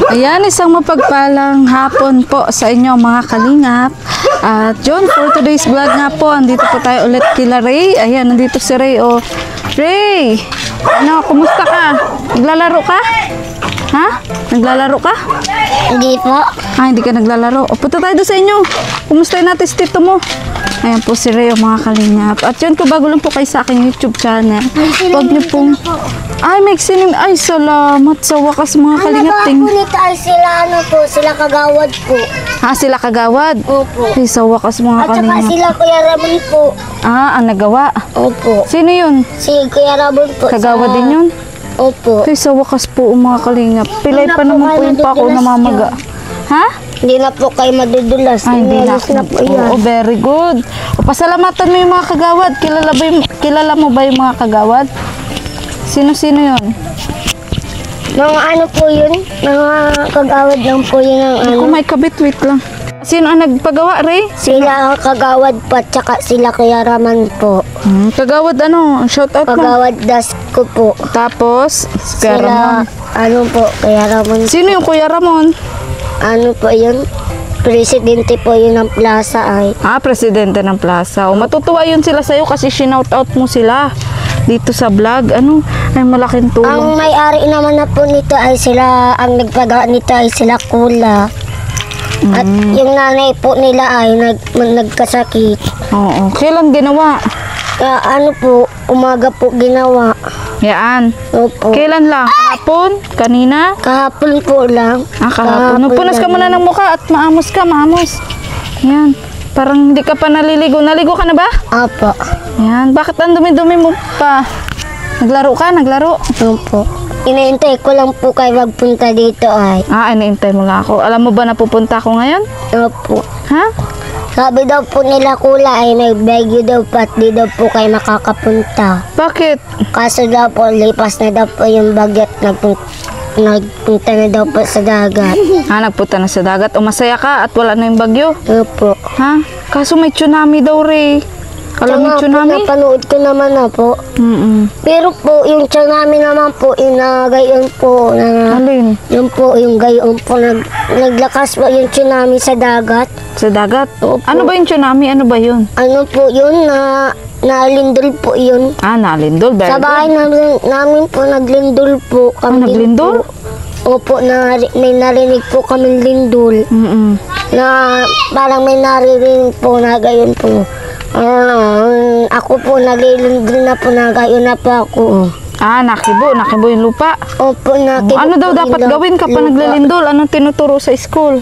Ayan, isang mapagpalang hapon po sa inyo mga kalingap. At yun, for today's vlog nga po, andito po tayo ulit kila Ray. Ayan, nandito si Ray. Oh, Ray! Ano, kumusta ka? Naglalaro ka? Ha? Naglalaro ka? Hindi po. Ah, hindi ka naglalaro. O, punta tayo doon sa inyo. Kumusta natin si tito mo? Ayan po si Ray, mga kalingap. At yun, kung bago lang po kayo sa aking YouTube channel, huwag niyo pong... Ay, may sining. Ay, salamat sa wakas mga kalingap. Ano ba po nito ay sila, sila kagawad po. Ha, sila kagawad? Opo. Ay, sa wakas mga At saka kalingap. sila Kuya Ramon po. Ah, ang nagawa. Opo. Sino yun? Si Kuya Ramon po. Kagawad din yun? Opo. Ay, sa wakas po mga kalingap. Pilay pa naman po yung pako na mamaga. Ha? Hindi na po kayo madudulas. Ay, hindi na Inalis po yan. Oh, very good. O, pasalamatan mo yung mga kagawad. Kilala mo ba yung mga kagawad? Sino-sino yun? Mga ano po yun? Mga kagawad lang po yun ang ano. Kung may kabit, wait lang. Sino ang nagpagawa, Ray? Sila ang kagawad pa, tsaka sila Kuya Ramon po. Kagawad ano? Shout out mo. Kagawad das ko po. Tapos, Kuya Sila, Ramon. ano po, Kuya Ramon. Sino yung Kuya Ramon? Ano po yun? Presidente po yun ng plaza ay. Ah, presidente ng plaza. O, matutuwa yun sila sa'yo kasi shinout out mo sila dito sa vlog. Ano? Ay, malaking tulong. Ang may-ari naman na po nito ay sila, ang nagpagawa nito ay sila Kula. At yung nanay po nila ay nagkasakit. Oo. Kailan ginawa? Ano po, umaga po ginawa. Yaan. Opo. Kailan lang? Kahapon? Kanina? Kahapon po lang. Ah, kahapon. Punas ka muna ng mukha at maamos ka, maamos. Yan. Parang hindi ka pa naliligo. Naligo ka na ba? Apo. Yan. Bakit ang dumi-dumi mo pa? Naglaro ka? Naglaro? Opo. Inaintay ko lang po kayo magpunta dito ay. Ah, iniintay mo lang ako. Alam mo ba na pupunta ako ngayon? Opo. Ha? Sabi daw po nila Kula ay nagbagyo daw po at di daw po kayo makakapunta. Bakit? Kaso daw po, lipas na daw po yung bagyo at nagpunta na daw po sa dagat. Ah, nagpunta na sa dagat. O masaya ka at wala na yung bagyo? Opo. Ha? Kaso may tsunami daw, Ray. Alam mo yung tsunami? Napanood ko naman na po. Pero po, yung tsunami naman po, gayon po. Alin? Yung po, yung gayon po, naglakas po yung tsunami sa dagat. Sa dagat? Opo. Ano ba yung tsunami? Ano ba yun? Ano po yun, nalindol po yun. Ah, nalindol. Very Sa bahay namin po, naglindol po. Ah, naglindol? Opo, may narinig po kami lindol. Na parang may naririnig po na gayon po. Ako po nalilindol na po na gayon na po ako. Ah, nakibo yung lupa. Opo, nakibo. Ano daw dapat gawin kapag naglilindol? Anong tinuturo sa school?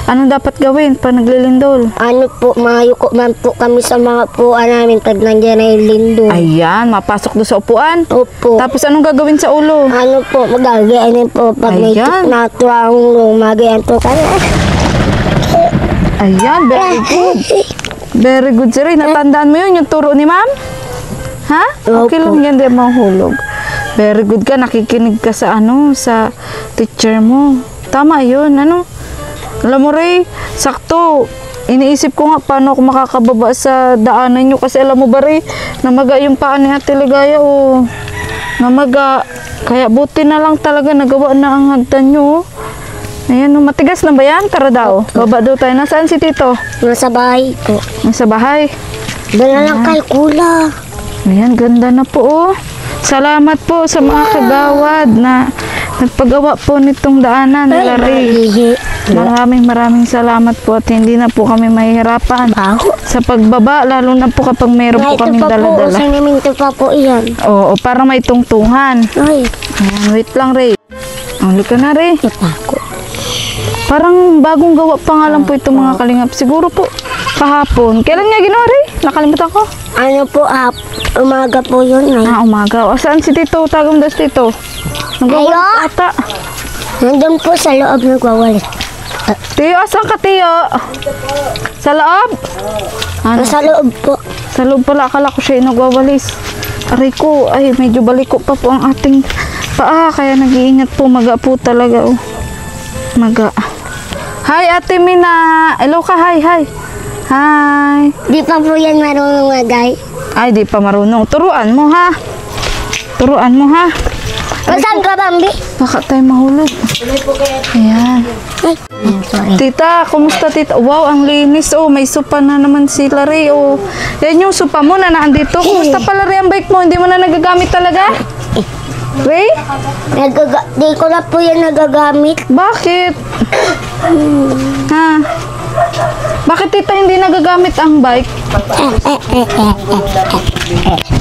Ano dapat gawin pag naglilindol? Ano po, mayuko man po kami sa mga puan namin pag nandiyan na yung lindol. Ayan, mapasok doon sa upuan. Opo. Tapos anong gagawin sa ulo? Ano po, magagayanin po pag may Ayan. natuwang magayan po kami. Ayan, very good. Very good, sir. Natandaan mo yun, yung turo ni ma'am? Ha? Okay Opo. lang yan, di mahulog. Very good ka, nakikinig ka sa sa teacher mo. Tama yun, Alam mo, Ray, sakto. Iniisip ko nga paano ako makakababa sa daanan nyo. Kasi alam mo ba, Ray, namaga yung paa ni Ate Ligaya, namaga. Kaya buti na lang talaga nagawa na ang hagdan nyo, Ayan, matigas na ba yan? Tara daw. Baba daw tayo. Nasaan si Tito? Nasa bahay po. Nasa bahay. Doon na lang kay Kula. Ayan, ganda na po, Salamat po sa mga kagawad na nagpagawa po nitong daanan nila Ray. Maraming salamat po at hindi na po kami mahihirapan sa pagbaba, lalo na po kapag meron po kaming dala-dala. Sa naminto pa po iyan. Oo, para may tungtungan. Ay. Ayan, wait lang, Ray. Huli ka na, Ray. Parang bagong gawa pa nga lang po itong mga kalingap. Siguro po kahapon. Kailan nga ginawa, Ray? Nakalimutan ko. Ano po, umaga po yun. Ah, umaga. O, saan si Tito? Tagam daw si Tito. Nagwawalis ata. Nandun po sa loob nagwawalis. Tiyo, asan ka, Tiyo? Sa loob? Sa loob po. Sa loob pala. Akala ko siya nagwawalis. Aray ko, ay medyo baliko pa po ang ating paa. Kaya nag-iingat po. Maga po talaga. Maga. Hi, Ate Mina. Hello ka, hi. Hi. Di pa po yan marunong magay. Ay, di pa marunong. Turuan mo, ha? Turuan mo, ha? Saan ka, Bambi? Baka tayo mahulog. Ayan. Ay, sorry. Tita, kumusta tita? Wow, ang linis. Oh, may sopa na naman si Larry. Oh, yan yung sopa mo na naandito. Kumusta pala Ray ang bike mo? Hindi mo na nagagamit talaga? Ray? Di ko na po yan nagagamit. Bakit? Ha? Bakit tita hindi nagagamit ang bike?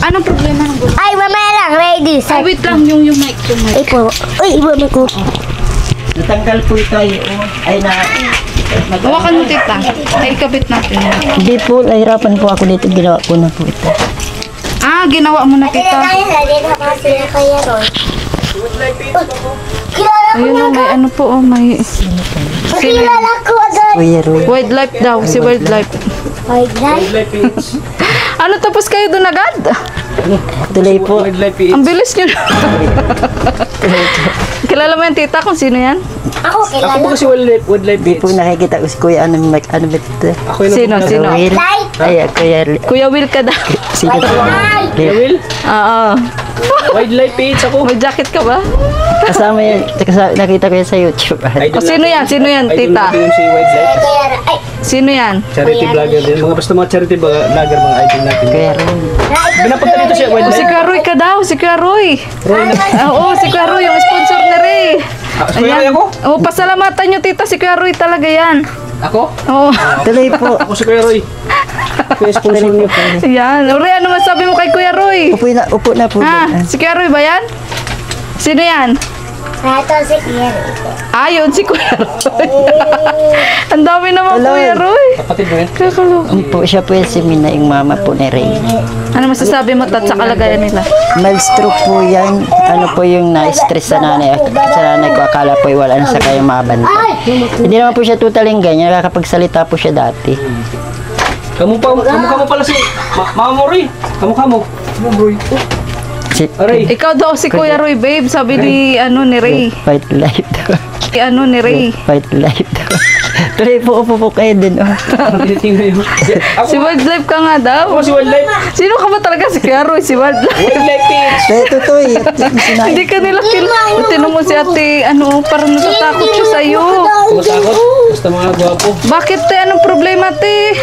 Anong problema ng gusto? Ay, mamaya lang. Ready, Ay, set. wait lang, yung mic. Ay po. Uy, iba mo ko. Natanggal po ito ay na... Hawakan mo tita. Ay, ikabit natin. Hindi po, nahirapan po ako dito. Ginawa ko na po ito. Ah, ginawa mo na tita. Ayun o, may ano po, may... Kilala ko agad. Kuya Roy. Wildlife daw, si Wildlife. Wildlife. Ano, tapos kayo doon agad? Tuloy po. Ang bilis nyo. Kilala mo yan, tita, kung sino yan? Ako Ako kilala. po kasi wildlife Hindi po beach. nakikita ko si Kuya ano ba ito? Ako yung Sino, sino? Will. Light. Ay, Kuya Kuya Will ka daw. Sino po? Will? Oo. Wildlife beach ako. May jacket ka ba? Kasama yan. Nakita ko yan sa YouTube. Idol O, sino yan? Sino yan, Idol tita? natin yun si Wildlife. Ay, Sino yan? Charity vlogger din. Mga basta mga charity vlogger, mga idol natin. Kuya Roy. Binapunta dito siya, O, si Wildlife. Kuya Roy ka daw, si Kuya Roy. Oo, si Kuya Roy, yung sponsor ni Ray. Kuya Roy ako? Oo, pasalamatan nyo, tita, si Kuya Roy talaga yan. Ako? Oo. Tuloy po. Ako si Kuya Roy. Kuya sponsor niyo. Yan. Ray, ano masabi mo kay Kuya Roy? Upo na po. Ha? Si Kuya Roy ba yan? Sino yan? ito si Kier. Ayun, si Kuya Roy. Ang dami naman Hello. Kuya Roy. Kapatid mo yan? Kakaloka. Po, siya po yung si Mina, yung mama po ni Ray. Ano masasabi mo, Tat, sa kalagayan nila? Mild stroke po yan. Ano po yung na-stress sa nanay. Sa nanay ko, akala po wala na sa kayong mabantay. Hindi naman po siya tutaling ganyan. Nakakapagsalita po siya dati. Kamu pala si Mama mo Roy. Kamu. Roy. Si, Aray. Ikaw daw si Kuya Roy, babe. Sabi ni, ni Ray. Fight life daw. Ni Ray. Fight life daw. Tuloy po, upo po kayo din. Oh. Tinitingnan yun. Si Wildlife ka nga daw. Ako si Wildlife. Sino ka ba talaga si Kuya Roy? Si Wildlife. Wildlife beach. Ito to eh. Hindi ka nila Tinan mo si ate, parang natatakot siya sa'yo. Matakot. Basta mga gwapo. Bakit, te? Anong problema, te?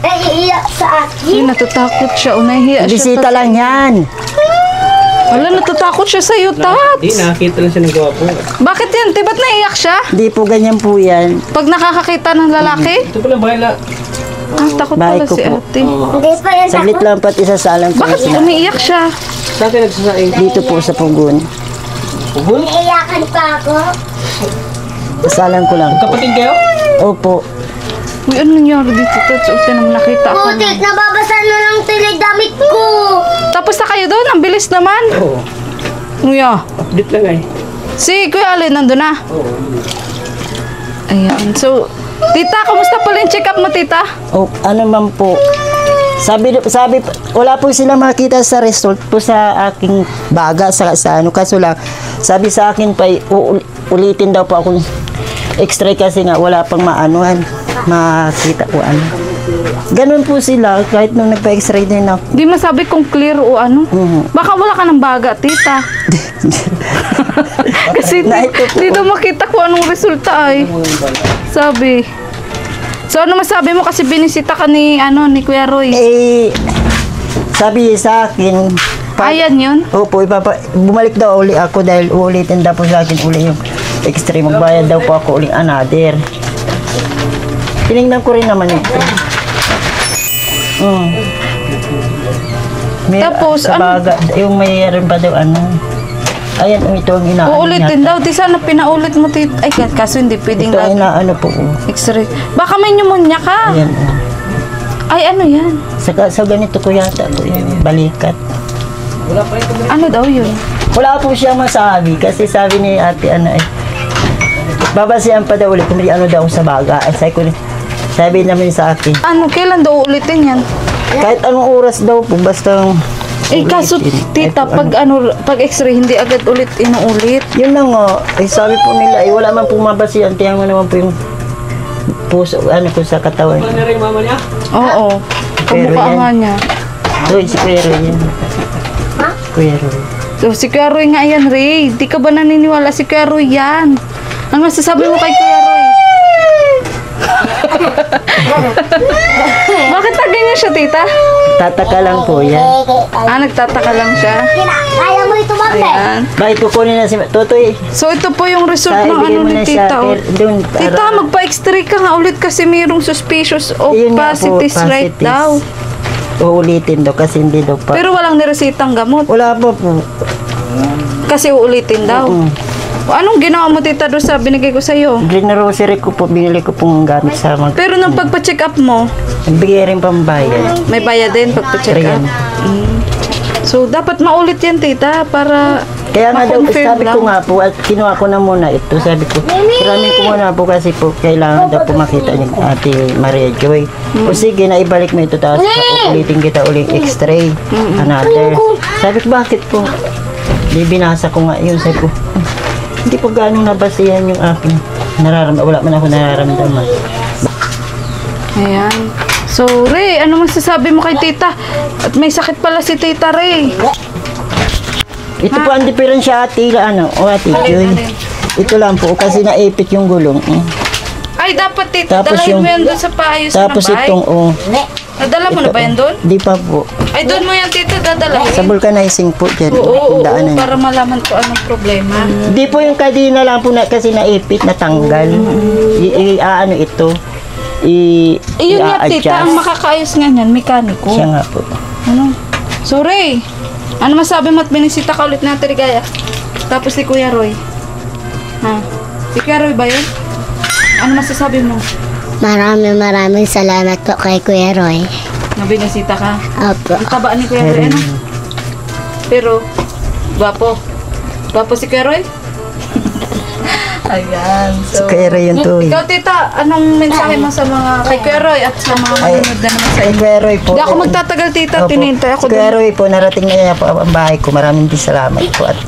Naiiyak sa akin. Ay, natatakot siya. Unahiya siya. Bisita lang yan. Wala, natatakot siya sa'yo, Tat. Hindi, nakakita lang siya ng gwapo. Bakit yan? Te, ba't naiiyak siya? Hindi po ganyan po yan. Pag nakakakita ng lalaki? Ito pala bahay na. Ah, takot Bahay pala ko si po. ate. Hindi pa yan Saglit lang pat isasalang ko. Bakit umiiyak siya? Saan kayo nagsasaing? Dito po sa Pugon. Pugol? Naiiyakan pa ako. Sasalang ko lang. Kapatid kayo? Opo. Uy, ano nangyari dito, Tat? Ate naman nakita ako. Putik, nababasa na ng tilig damit ko. Tapos na kayo doon? Ang bilis naman. Oo. Nguya. Update lang ay. Si Kuya Alin, nandun na. Ayan. So, tita, kamusta pala yung check-up mo, tita? O, ano man po. Sabi, wala po sila makita sa result po sa aking baga sa ano. Kaso lang, sabi sa akin pa, ulitin daw po akong x-ray kasi nga wala pang maanuhan. Makita ko ano. Ganun po sila kahit nung nagpa-x-ray din ako. Di masabi kung clear o ano. Baka wala ka ng baga, tita. Kasi Na ito po. di daw makita kung anong resulta ay. Sabi. So, ano masabi mo kasi binisita ka ni Kuya Roy? Eh, sabi sa akin, Ayan yun. opo, bumalik daw uli ako dahil uulitin daw po sa akin uli yung x-ray. Magbayad daw po ako uling another. Tinignan ko rin naman ito. Tapos, sa ano? baga, yung mayroon pa daw ano. Ayan, ito ang inaano Uulitin niya. daw. Di sana pinaulit mo, tita. Ay, kaso hindi pwedeng Ito ang lagi. inaano po. X-ray. Baka may pneumonia ka. Ayan, oh. Ay, ano yan? Sa ganito ko yata po yung balikat. Ano daw yun? Wala po siya masabi kasi sabi ni ate babasihan pa daw ulit kung may ano daw sa baga. Sabi naman sa akin, Ano, kailan daw ulitin yan? kahit anong oras daw po, basta Kaso, tita, pag x-ray, hindi agad ulit inuulit. yun lang sabi po nila, wala man po mabasihan, tiyan mo naman po yung puso, ko sa katawan. Ano rin mama niya? Oo. Pero Kamukha yan. nga niya. So, si Kuya Roy yan. Kuya Roy. So, si Kuya Roy nga yan, Ray. Di ka ba naniniwala si Kuya Roy yan? Ano masasabi mo kay Kuya Roy? Bakit na ganyan siya, tita? Tataka lang po yan. Nagtataka lang siya. Kaya mo ito, ma'am. Ayan. Bakit kukunin na si Totoy? So, ito po yung result ng Ibigay ano mo ni na siya. tita. Oh. Doon, Tita, magpa-x-ray ka nga ulit kasi mayroong suspicious of Yun nga po, positive right positive. daw. Uulitin daw kasi hindi daw pa. Pero walang niresitang gamot. Wala pa po. Kasi uulitin daw. Anong ginawa mo, tita, doon sa binigay ko sa'yo? Green rosary ko po, binili ko pong gamit sa mag... Pero nung pagpa-check up mo, Nagbigay rin pambayad. may bayad din pagpa-check up. Ayan. So, dapat maulit yan, tita, para Kaya nga daw, ma-confirm sabi ko lang. nga po, at kinuha ko na muna ito. Sabi ko, ramin ko muna po kasi po, kailangan daw po makita ni Ate Maria Joy. O sige, naibalik mo ito, tapos ulitin kita uling x-ray. Another. Sabi ko, bakit po? Di binasa ko nga yun. Sabi ko, hindi po gano'ng nabasihan yung aking nararamdaman. Wala man ako nararamdaman. Ayan. So, Ray, ano masasabi mo kay tita? At may sakit pala si tita, Ray. Ito po ang diferensya ate, ate Joy. Ito lang po, kasi naipit yung gulong. Ay, dapat tita, Tapos dalahin mo yung- yan doon sa paayos Tapos ng bahay. itong, Nadala mo na ba yan doon? di pa po. Ay, doon mo yan, tita, dadalahin. Sa vulcanizing po dyan. Oo, yung daanan. para malaman ko anong problema. Di po yung kadina lang po na, kasi naipit, natanggal. Ano ito? Yun nga, I-adjust. tita, ang makakaayos nga niyan, mekaniko. Siya nga po. Ano? So, Ray, ano masabi mo at binisita ka ulit natin, Rigaya? Tapos si Kuya Roy. Ha? Si Kuya Roy ba yun? Ano masasabi mo? Maraming salamat po kay Kuya Roy. Na binisita ka? Opo. Ang taba ni Kuya Roy, ano? Pero, gwapo. Gwapo si Kuya Roy? Ayan. So, Si Kuya Roy yun to, eh. Ikaw, tita, anong mensahe mo sa mga kay Kuya Roy at sa mga manunod na naman sa Ay, inyo? Kuya Roy po. Hindi ako magtatagal, tita. Opo. Tinintay ako Si Kuya doon. Roy po, narating na niya po ang bahay ko. Maraming salamat po. At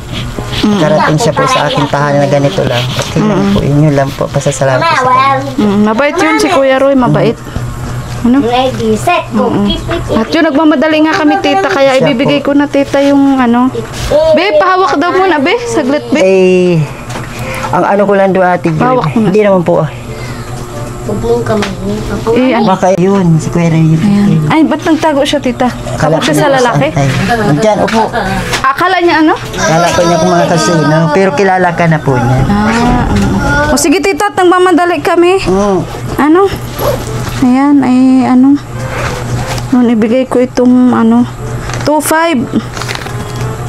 narating siya po sa aking tahanan na ganito lang. Okay lang po. Inyo lang po. Pasasalamat po sa kanya. Mabait yun si Kuya Roy, mabait. Ano? Ready, set, go. At yun, nagmamadali nga kami, tita. Kaya Siya ibibigay ko na, tita, yung ano. Be, pahawak daw muna, be. Saglit, be. Eh, ang ano ko lang doon ate Joy. Hawak mo na. Hindi naman po. Huwag mong kamay. Eh, ano? Baka yun, si Kuya Roy yun. Ay, ba't nagtago siya, tita? Takot siya sa lalaki? Diyan, upo. Akala niya ano? Kala ko niya kung mga kasino, pero kilala ka na po niya. O sige, tita, at nagmamadali kami. Ano? Ayan, ay ano. Noon, ibigay ko itong ano, 2.5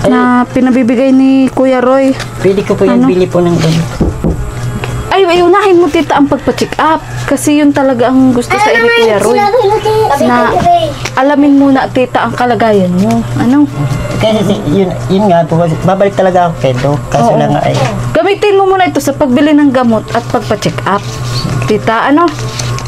na pinabibigay ni Kuya Roy. Pwede ko po yung bili po ng ganito. Ay, unahin mo, tita, ang pagpa-check up. Kasi yun talaga ang gusto sa ni Kuya Roy. Na alamin muna, tita, ang kalagayan mo. Ano? Kasi yun nga po, babalik talaga ako kay Doc. Kaso lang nga ay, Gamitin mo muna ito sa pagbili ng gamot at pagpa-check up. Tita, ano?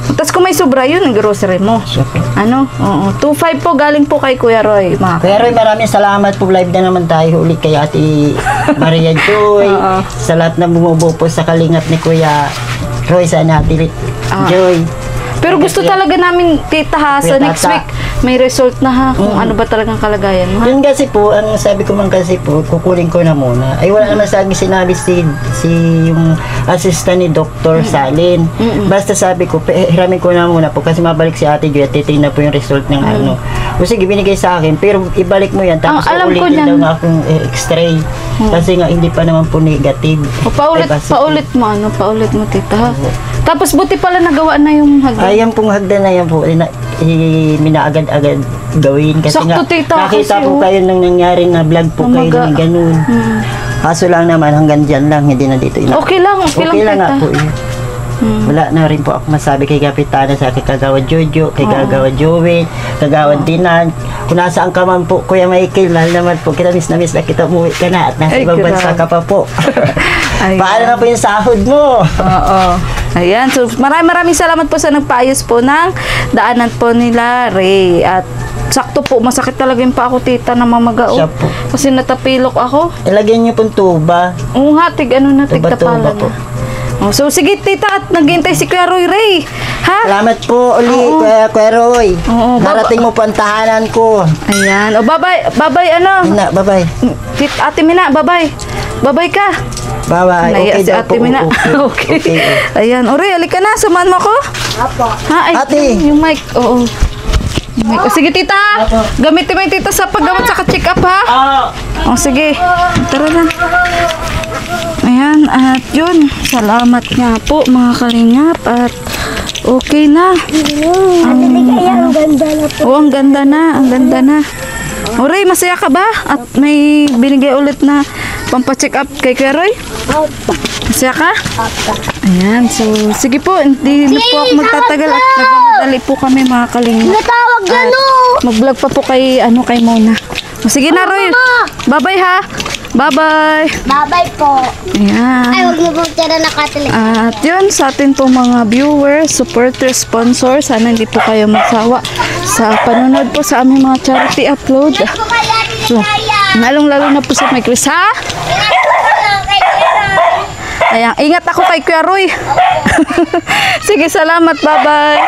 Tapos kung may sobra yun, ang grocery mo. siya po. Ano? Oo. 2.5 po galing po kay Kuya Roy. Mga Kuya Roy, maraming salamat po. Live na naman tayo ulit kay Ate Maria Joy. Sa lahat na bumubuo po sa kalingap ni Kuya Roy sa Ate Joy. Pero gusto talaga namin, tita, ha, sa Tita. next week, may result na, ha, kung ano ba talagang kalagayan mo, ha? Yun kasi po, ang sabi ko man kasi po, kukunin ko na muna. Ay wala naman sa akin sinabi si yung assistant ni Dr. Salin. Basta sabi ko, hiramin ko na muna po kasi mabalik si Ate Joy at titignan po yung result ng ano. O sige, binigay sa akin, pero ibalik mo yan. Tapos Ang alam ko ulitin daw niyan. nga akong x-ray. Kasi nga hindi pa naman po negative. O, paulit, Ay, positive. paulit mo, tita, ha? Tapos buti pala nagawa na yung hagdan. Ayan pong hagdan na yan po, minaagad-agad gawin. Kasi Sakto, nga, tita, nakita kasi, po oh. kayo nang nangyari na vlog po kayo Namaga. ng ganun. Kaso lang naman, hanggang dyan lang, hindi na dito. Okay lang, Okay lang nga tita. po yun. Wala na rin po ako masabi kay Kapitana sa kay Kagawa Jojo, kay Kagawa Joey, Kagawa Dinan. Kung nasaan ka man po, Kuya Michael, mahal naman po, kita miss na kita, umuwi ka na at nasa Ay, ibang bansa grabe. ka pa po. Ay, Paano na po yung sahod mo? Oo. Ayan. So, maraming salamat po sa nagpaayos po ng daanan po nila, Ray. At sakto po, masakit talaga yung pa ako, tita, na mamagao. Siya po. Kasi natapilok ako. Ilagyan niyo pong tuba. Hatig, ano na, Tuba-tuba tigtapalan po. na. Oh, so, sige, tita, at naghihintay si Kuya Roy Ray. Ha? Salamat po uli, Oo. Kuya Roy. Oo, Narating mo po ang tahanan ko. Ayan. O, bye-bye. Bye-bye, ano? Mina, bye-bye. Ate Mina, bye-bye. Babay ka. Bye-bye. Naiya Okay si daw Ate po. Mina. Okay. Ayan. Uri, alika na. Samahan mo ako. Apo. Ha? Ay, Ate. yung mic. Oo. Yung mic. O, sige, tita. Gamitin mo yung tita sa paggamot sa check up, ha? O, sige. Tara na. Ayan. At yun. Salamat nga po, mga kalingap. At okay na. Ate Ligaya, ang ganda na po. Oo, ang ganda na. Ang ganda na. Uri, masaya ka ba? At may binigay ulit na pampacheck up kay Kuya Roy? Opo. Masaya ka? Opo. Ayan, so sige po, hindi na po ako magtatagal at nagmamadali po kami mga kalingap. Natawag na no! Mag-vlog pa po kay Mona. O, sige na Roy. Bye-bye ha. Bye-bye. Bye-bye po. Ayan. Ay, huwag niyo pong tira na katilig. At yun, sa atin po mga viewers, supporters, sponsors, sana hindi po kayo magsawa sa panonood po sa aming mga charity upload. So, lalong-lalo na po sa may Chris, ha? Ayan, ingat ako kay Kuya Roy. Sige, salamat, bye-bye.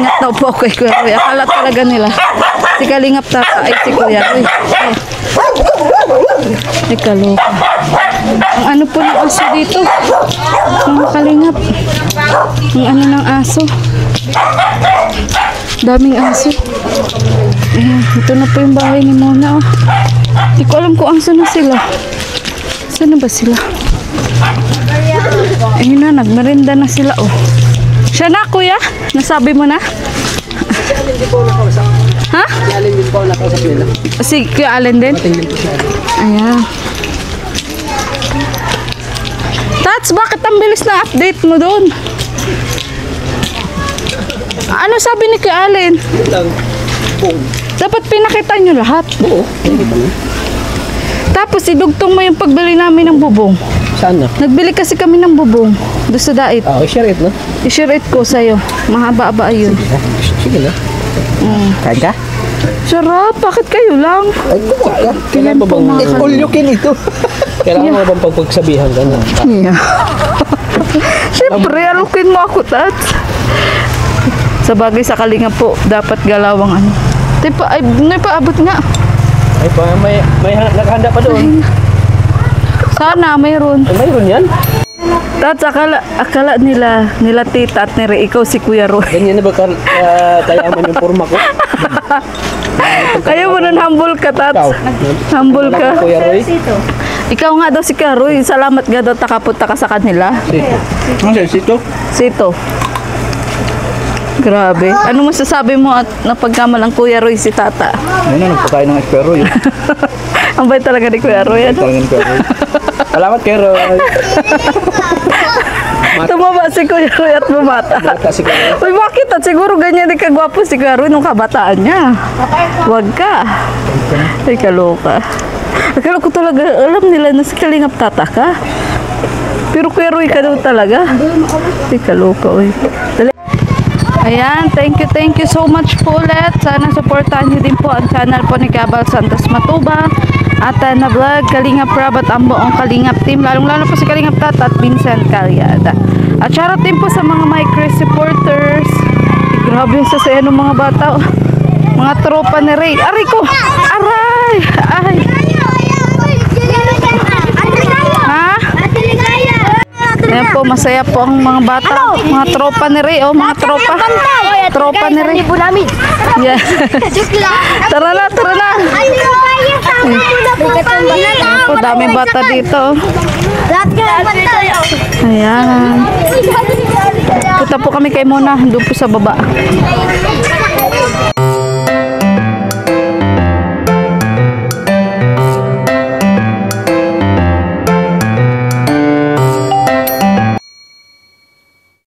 Ingat daw po ako kay Kuya Roy. Akala talaga nila. Si Kalingap Tata ay si Kuya Roy. Ay, kaloka. Ang ano po ng aso dito? Mga Kalingap. Ang ano ng aso? Daming aso. Ayan, ito na po yung bahay ni Mona. Oh. Hindi ko alam kung aso na sila. Saan na ba sila? Ayun na, nagmerinda na sila. Oh. Siya na, kuya? Nasabi mo na? Ha? Alin din po nakausap nila. Si Kuya Allen din? Tingin po siya. Ayan. Tats, bakit ang bilis na update mo doon? Ano sabi ni Kuya Allen? Lang. Boom. Dapat pinakita nyo lahat. Oo. Tingin mo. Tapos idugtong mo yung pagbili namin ng bubong. Saan na? Nagbili kasi kami ng bubong. Doon sa dait. I-share it, no? I-share it ko sa'yo. Mahaba-aba ayun. Sige na. Kain ka? Sarap, bakit kayo lang? Ay, kuha ka. Kailan ba bang... All you can ito. Kailangan mo bang pagpagsabihan ka na? Yeah. Siyempre, alukin mo ako, Tats. Sa bagay sa kalinga po, dapat galawang ano. Tipa, ay, paabot nga. Ay pa, may nakahanda pa doon. Sana, mayroon. Ay, mayroon yan. Tats, akala nila tita at nire, ikaw si Kuya Roy. Ganyan na ba kayaman yung forma ko? Ayaw mo nun, humble ka, Tats. Ikaw. Humble ka. Kuya Roy? Ikaw nga daw si Kuya Roy, salamat nga daw takapunta ka sa kanila. Sito. Ano sito? Sito. Grabe. Ano masasabi mo at napagkamalang Kuya Roy si Tata? Ano na, nagpakain ng Kuya Roy. Ang bait talaga ni Kuya Roy. Ano? Talagang Kuya Roy. Salamat, Kuya Roy. Tumaba si Kuya Roy at bumata. Bata si Kuya Roy. Uy, bakit? At siguro ganyan din kagwapo si Kuya Roy nung kabataan niya. Wag ka. Ay, kaloka. Akala ko talaga, alam nila na si Kalingap Tata ka. Pero Kuya Roy ka daw talaga. Ay, kaloka. Uy. Dali. Ayan, thank you so much po ulit. Sana supportahan niyo din po ang channel po ni Cabal Santos Matubang at na vlog Kalingap Rab at ang buong Kalingap team, lalong-lalo po si Kalingap Tata at Vincent Calyada. At shoutout din po sa mga Micro supporters. Grabe yung sasaya ng mga bata. Oh. Mga tropa ni Ray. Aray ko! Aray! Ay! Ha? Ayan po, masaya po ang mga bata. Mga tropa ni Ray. Oh, mga tropa. Tropa ni Ray. Yeah. Tara na, tara na. Ayan po, daming bata dito. Ayan. Punta po kami kay Mona. Doon po sa baba.